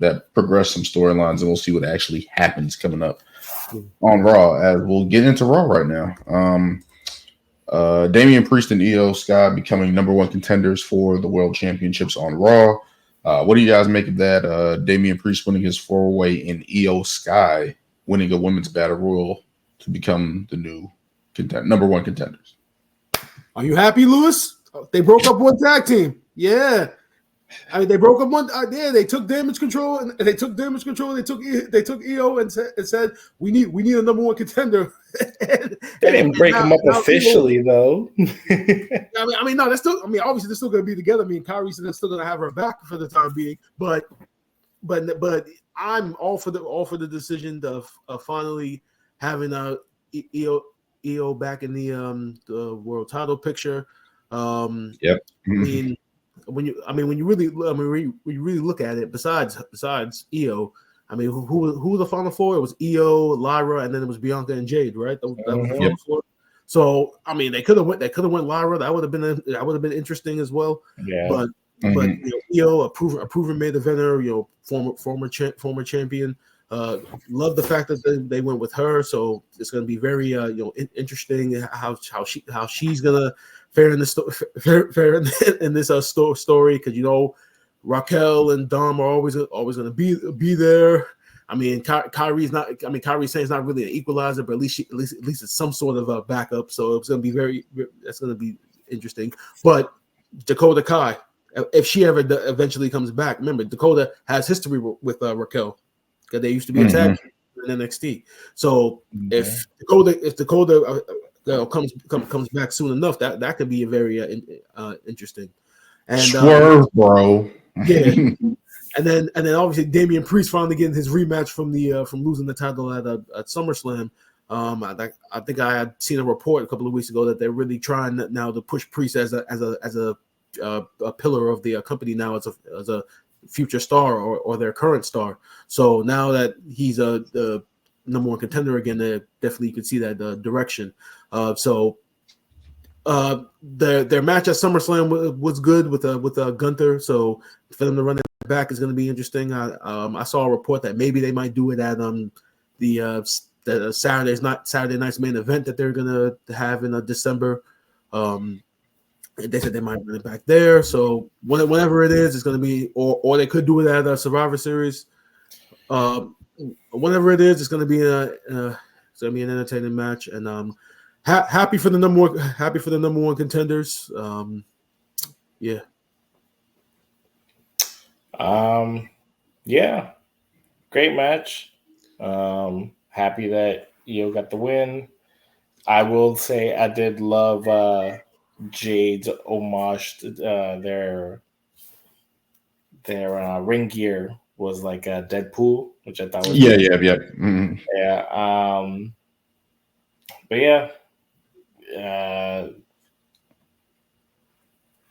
that progress some storylines, and we'll see what actually happens coming up on Raw. As we'll get into Raw right now. Damian Priest and Iyo Sky becoming number one contenders for the World Championships on Raw. What do you guys make of that? Damian Priest winning his 4-way and Iyo Sky winning a women's battle royal to become the new number one contenders. Are you happy, Lewis? They broke up one tag team. Yeah. I mean, they broke up one. Yeah, they took damage control, and they took Iyo and said we need a number one contender. They didn't break them up officially, though. I mean, no, they're still. I mean, obviously they're still going to be together. I mean, Kyrie said they're still going to have her back for the time being. But I'm all for the decision of finally having Iyo back in the world title picture. Yep. When you really look at it, besides Iyo, I mean, who were the final four? It was Iyo, Lyra, and then it was Bianca and Jade, right? That was the final four. So I mean, they could have went Lyra. That would have been interesting as well. Yeah. But Iyo, a proven main eventer, former champion. Love the fact that they went with her. So it's going to be very interesting how she's gonna fare in this story, because Raquel and Dom are always going to be there. I mean, Kyrie's not. I mean, Kyrie's saying it's not really an equalizer, but at least it's some sort of a backup. So it's going to be that's going to be interesting. But Dakota Kai, if she ever eventually comes back, remember Dakota has history with Raquel, because they used to be a tag team in NXT. So if Dakota comes back soon enough, that could be a very interesting. And swerve, bro. Yeah. And then obviously Damian Priest finally getting his rematch from losing the title at SummerSlam. I think I had seen a report a couple of weeks ago that they're really trying now to push Priest as a pillar of the company now, as a future star or their current star. So now that he's the number one contender again, definitely you can see that direction. So their match at SummerSlam was good with Gunther. So for them to run it back is going to be interesting. I saw a report that maybe they might do it at the Saturday night's main event that they're going to have in December. They said they might run it back there. So whenever it is, it's going to be, or they could do it at a Survivor Series. Whenever it is, it's going to be an entertaining match, and happy for the number one contenders. Yeah. Yeah, great match. Happy that Iyo got the win. I will say I did love Jade's homage to their ring gear was like a Deadpool, which I thought was yeah. Mm-hmm. Yeah. But yeah,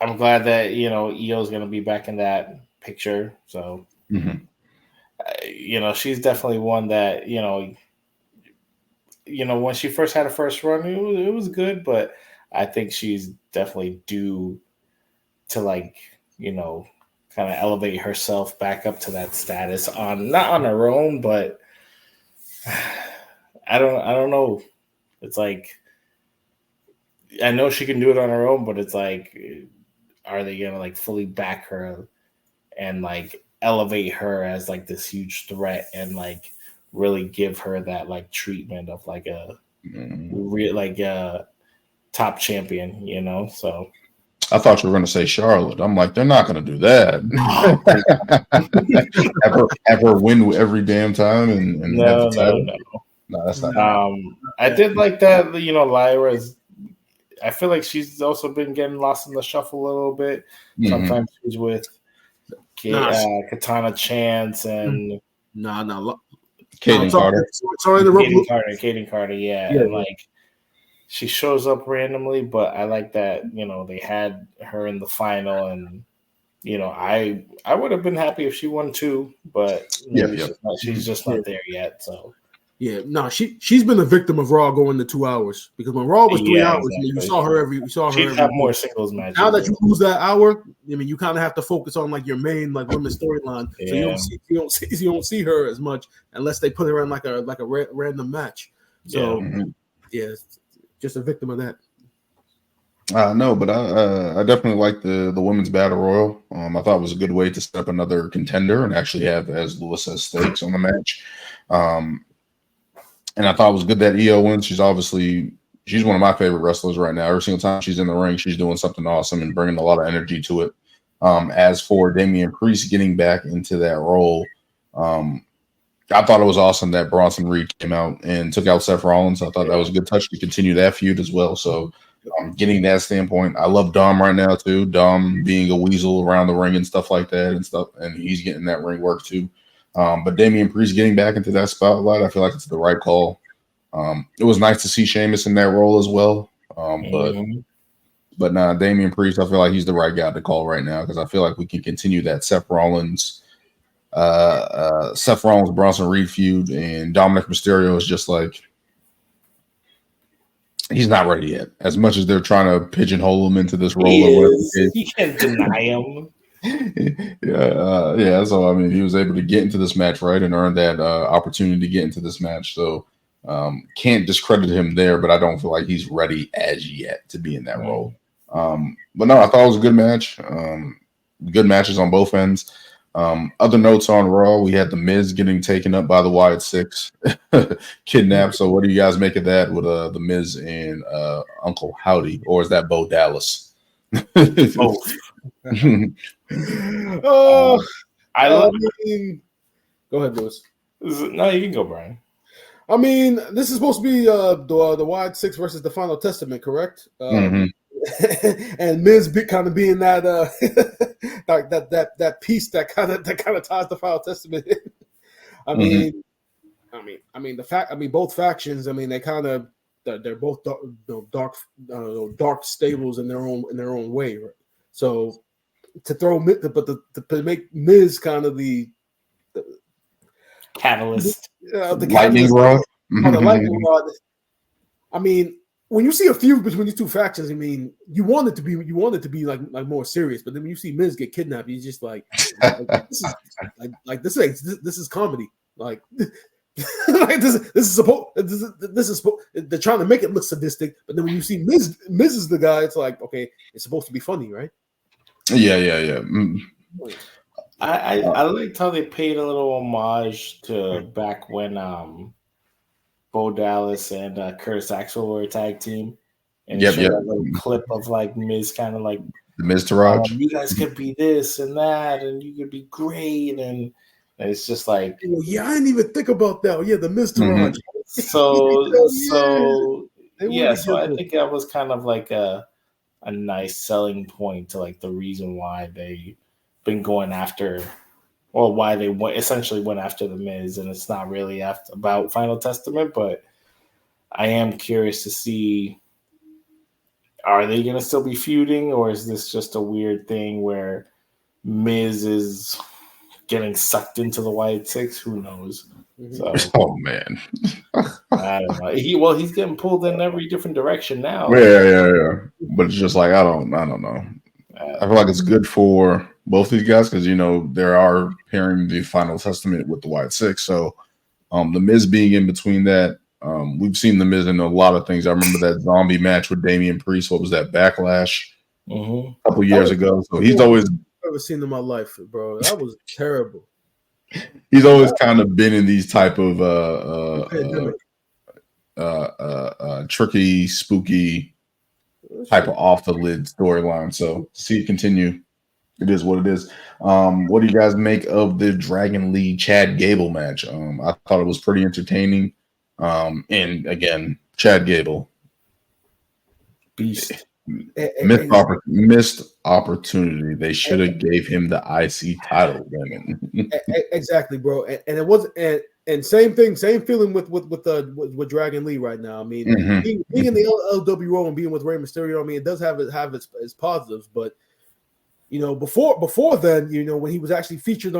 I'm glad that Iyo's gonna be back in that picture. So she's definitely one that when she first had her first run, it was good, but I think she's definitely due to kind of elevate herself back up to that status not on her own, but I don't know. It's like, I know she can do it on her own, but it's like, are they gonna fully back her and elevate her as this huge threat and really give her that treatment of a real top champion, So I thought you were going to say Charlotte. I'm like, they're not going to do that. have her win every damn time and have the title. No, that's not. I did like that. Lyra's. I feel like she's also been getting lost in the shuffle a little bit. Sometimes she's with Katana Chance and Kaden Carter. Kaden Carter, yeah. And she shows up randomly, but I like that, they had her in the final, and I would have been happy if she won too, but she's just not there yet. So Yeah, no, she's been a victim of Raw going to 2 hours because when Raw was 3 hours, exactly. you saw her every. She'd have more singles matches. Now that you lose that hour, I mean, you kind of have to focus on like your main like women's storyline. Yeah. So you don't see her as much unless they put her in like a random match. So yeah, just a victim of that. No, but I definitely like the women's battle royal. I thought it was a good way to set up another contender and actually have, as Lewis says, stakes on the match. And I thought it was good that Iyo wins. She's one of my favorite wrestlers right now. Every single time she's in the ring, she's doing something awesome and bringing a lot of energy to it. As for Damian Priest getting back into that role, I thought it was awesome that Bronson Reed came out and took out Seth Rollins. I thought that was a good touch to continue that feud as well. So getting that standpoint, I love Dom right now too. Dom being a weasel around the ring and stuff like that and he's getting that ring work too. But Damian Priest getting back into that spotlight, I feel like it's the right call. It was nice to see Sheamus in that role as well. But nah, Damian Priest, I feel like he's the right guy to call right now because I feel like we can continue that Seth Rollins, Bronson Reed feud, and Dominic Mysterio is just like he's not ready yet. As much as they're trying to pigeonhole him into this role, you can't deny him. Yeah. So I mean, he was able to get into this match, right, and earn that opportunity to get into this match. So can't discredit him there, but I don't feel like he's ready as yet to be in that role. But no, I thought it was a good match. Good matches on both ends. Other notes on Raw, we had the Miz getting taken up by the Wyatt Six, kidnapped. So what do you guys make of that with the Miz and Uncle Howdy, or is that Bo Dallas? Both. Go ahead, Lewis. No, you can go, Brian. I mean, this is supposed to be the Wyatt Six versus the Final Testament, correct? And Miz kind of being that like that piece that kind of ties the Final Testament in. I mean, both factions. I mean, they're both dark stables in their own way. Right? So to make Miz kind of the catalyst, the lightning rod. The lightning rod. I mean, when you see a feud between these two factions, I mean, you want it to be like more serious. But then when you see Miz get kidnapped, he's just like this is comedy. Like this is supposed. They're trying to make it look sadistic, but then when you see Miz is the guy, it's like, okay, it's supposed to be funny, right? Yeah. I liked how they paid a little homage to back when Bo Dallas and Curtis Axel were a tag team, and showed a little clip of like Miz kind of like the Miz Taraj. You guys could be this and that, and you could be great, and it's just like, yeah, I didn't even think about that. Yeah, the Miz Taraj. So I think that was kind of like a nice selling point to like the reason why they been going after, or why they essentially went after the Miz, and it's not really about Final Testament, but I am curious to see, are they going to still be feuding, or is this just a weird thing where Miz is getting sucked into the Wyatt Six? Who knows? So, oh man, I don't know. He's getting pulled in every different direction now. Yeah. But it's just like I don't know. I feel like it's good for both these guys because they are pairing the Final Testament with the Wyatt Six. So the Miz being in between that, we've seen the Miz in a lot of things. I remember that zombie match with Damian Priest. What was that, Backlash? A couple years ago. So he's always ever seen in my life, bro. That was terrible. He's always kind of been in these type of tricky, spooky type of off the lid storyline. So see it continue. It is what it is. What do you guys make of the Dragon Lee Chad Gable match? I thought it was pretty entertaining. And again, Chad Gable, beast. Missed opportunity. They should have gave him the IC title. Exactly, bro. And it wasn't. And same feeling with Dragon Lee right now. I mean, being in the LWO and being with Rey Mysterio, I mean, it does have its positives, but before then, when he was actually featured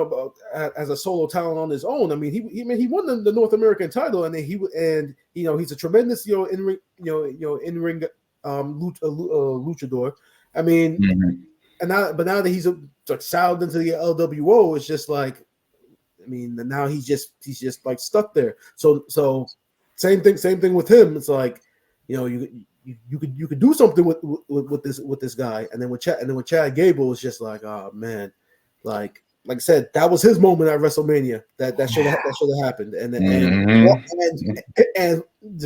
as a solo talent on his own, I mean, he won the North American title, and he's a tremendous in ring luchador. I mean, but now that he's sailed into the LWO, it's just like, I mean, now he's just like stuck there. So same thing with him. It's like, you could do something with this guy, and then with Chad Gable, it's just like, oh man, like I said, that was his moment at WrestleMania. That should have happened, and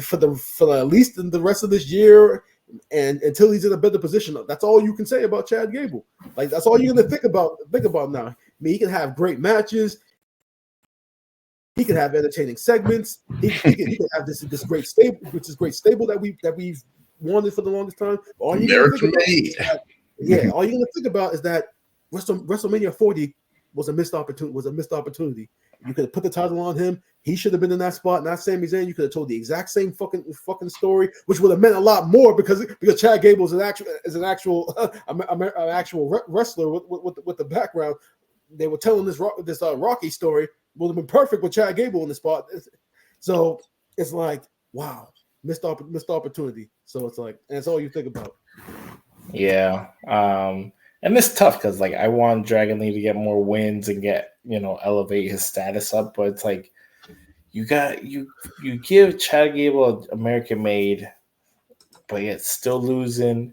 for at least in the rest of this year, and until he's in a better position, that's all you can say about Chad Gable. Like, that's all you're gonna think about now. I mean, he can have great matches. He can have entertaining segments. He can have this great stable, that we've wanted for the longest time. All you're gonna think about is that WrestleMania 40 was a missed opportunity. You could have put the title on him. He should have been in that spot, not Sami Zayn. You could have told the exact same fucking story, which would have meant a lot more because Chad Gable is an actual wrestler with the background. They were telling this Rocky story. Would have been perfect with Chad Gable in the spot. So it's like, wow, missed opportunity. So it's like, and it's all you think about. Yeah. And it's tough because, like, I want Dragon Lee to get more wins and get, elevate his status up. But it's like, you give Chad Gable American made, but yet still losing.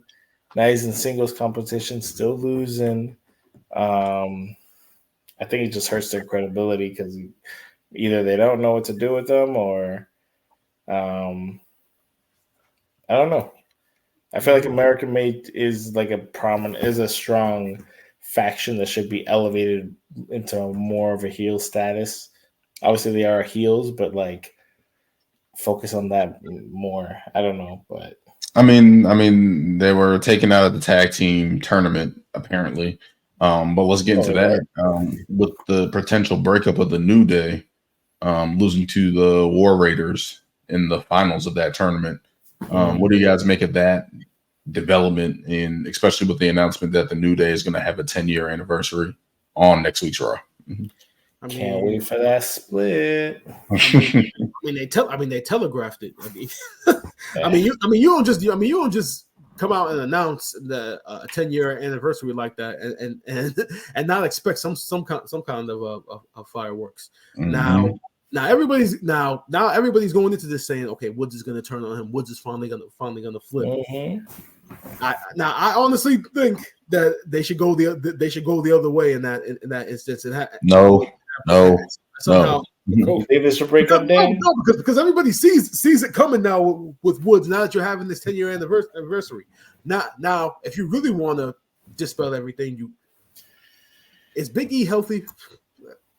Now he's in singles competition, still losing. I think it just hurts their credibility because either they don't know what to do with them, or I don't know. I feel like American Made is like a strong faction that should be elevated into more of a heel status. Obviously, they are heels, but like focus on that more. I don't know, but I mean, they were taken out of the tag team tournament apparently. But let's get into that. With the potential breakup of the New Day, losing to the War Raiders in the finals of that tournament. What do you guys make of that development, especially with the announcement that the New Day is going to have a 10-year anniversary on next week's Raw? I can't wait for that split. They telegraphed it. You don't just come out and announce the 10-year anniversary like that, and not expect some kind of fireworks. Now everybody's going into this saying, okay, Woods is going to turn on him. Woods is finally going to flip. I honestly think that they should go the other way in that instance. No. Davis should break up then? No, because everybody sees it coming now with Woods. Now that you're having this 10-year anniversary, now if you really want to dispel everything, is Big E healthy?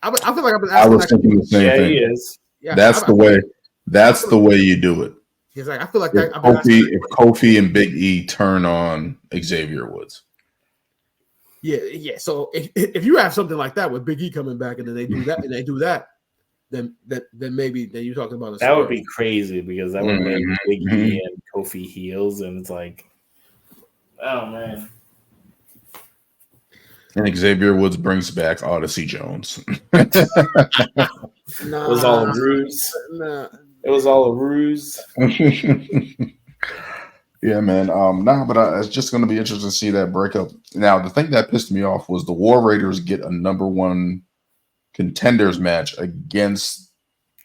I feel like I've been asking. I was thinking the same thing. He is. Yeah, that's the way. That's the way you do it. He's like, I feel like if Kofi and Big E turn on Xavier Woods. Yeah. So if you have something like that with Big E coming back and then they do that, then maybe you're talking about a that would be crazy because that would make Big E and Kofi heels, and it's like, oh man. And Xavier Woods brings back Odyssey Jones. It was all a ruse. It was all a ruse. Yeah, man. But it's just going to be interesting to see that breakup. Now, the thing that pissed me off was the War Raiders get a #1 contenders match against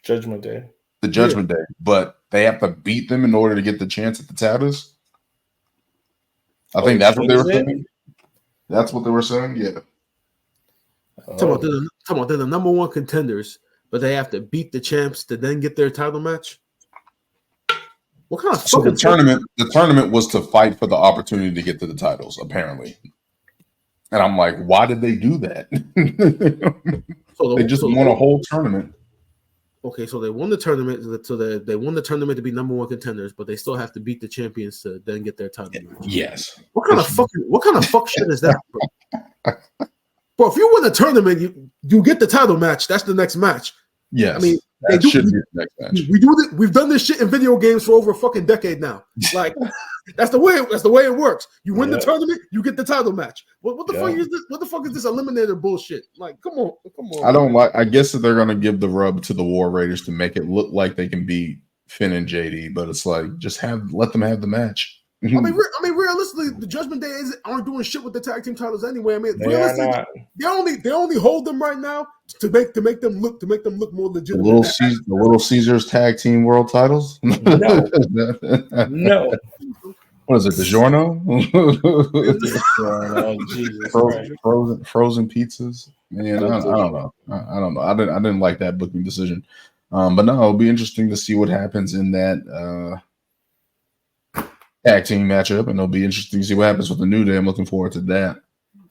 Judgment Day. The Judgment Day, but they have to beat them in order to get the chance at the titles. I think that's what they were saying. That's what they were saying. Yeah. Talking about they're the #1 contenders, but they have to beat the champs to then get their title match. What kind of the tournament was to fight for the opportunity to get to the titles, apparently. And I'm like, why did they do that? They just won a whole tournament. Okay, so they won the tournament. So they won the tournament to be #1 contenders, but they still have to beat the champions to then get their title match. Yes. What kind of fuck shit is that, bro? If you win the tournament, you get the title match. That's the next match. Yes. I mean, They do. Should be the next match. We do this. We've done this shit in video games for over a fucking decade now. Like that's the way it works. You win the tournament, you get the title match. What the fuck is this? What the fuck is this eliminator bullshit? Like, come on. I don't like. I guess that they're gonna give the rub to the War Raiders to make it look like they can beat Finn and JD, but it's like just let them have the match. I mean, realistically, the Judgment Day aren't doing shit with the tag team titles anyway. I mean, realistically, they only hold them right now to make them look more legitimate. The Little Caesars tag team world titles. No. What is it? DiGiorno? Frozen pizzas. Man, I don't know. I don't know. I didn't like that booking decision. But no, it'll be interesting to see what happens in that tag team matchup, and it'll be interesting to see what happens with the New Day. I'm looking forward to that.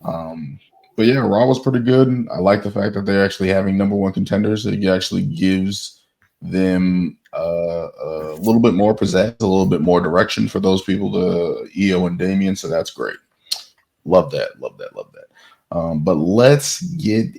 But yeah, Raw was pretty good. I like the fact that they're actually having number one contenders. It actually gives them a little bit more pizzazz, a little bit more direction for those people, the Iyo and Damian. So that's great. Love that. But let's get